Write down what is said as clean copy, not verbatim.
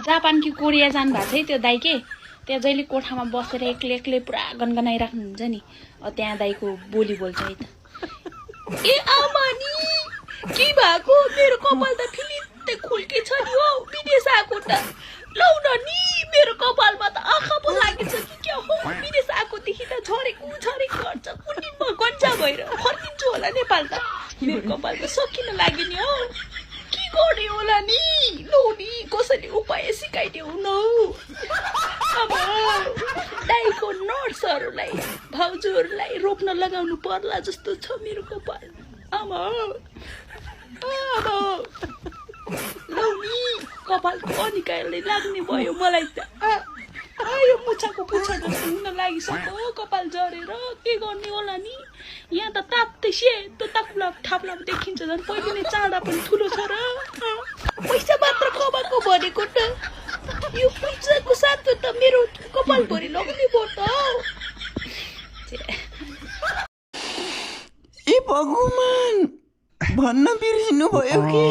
Japan कि Korea जानु भएको छ है त्यो दाइ के त्यहाँ जहिले कोठामा बसेर एक्लै एक्लै पुरा गनगनाइराख्नुहुन्छ नि त्यहाँ दाइको बोली बोल्छ है त ए आमा नि के भएको मेरो कपाल त फिलित्तै खुल्के छ नि हो विदेश आएको त लौ न नि मेरो कपालमा त आँखा पो लागेछ कि क्या हो विदेश आएकोदेखि त झरेको झरेको गर्छ कुन दिन म गन्जा भएर फर्किन्छु होला नेपाल त मेरो कपाल त सकिन लाग्यो नि हौ के गर्ने होला नि लौ नि कसैले उपाय सिकाइदेऊ न अब दाइको नर्सहरूलाई भाउजूहरूलाई रोप्न लगाउनु पर्ला जस्तो छ मेरो कपाल आमा लौ नि कपालको अनिकाले लाग्ने भयो मलाई त यो मुछाको पुच्छा जस्तो हुन लागिसक्यो कपाल झरेर के गर्ने होला नि यहाँ त ताप्दै सेतो ताप्ला थाप्ला देखिन्छ झन् पहिले नै चाँडा पनि ठुलो छ र पैसा मात्र कमाएको भनेको त यो पैसाको साथमा त मेरो कपाल भरि लग्ने भयो त ए भगवान भन्न बिर्सिनु भयो कि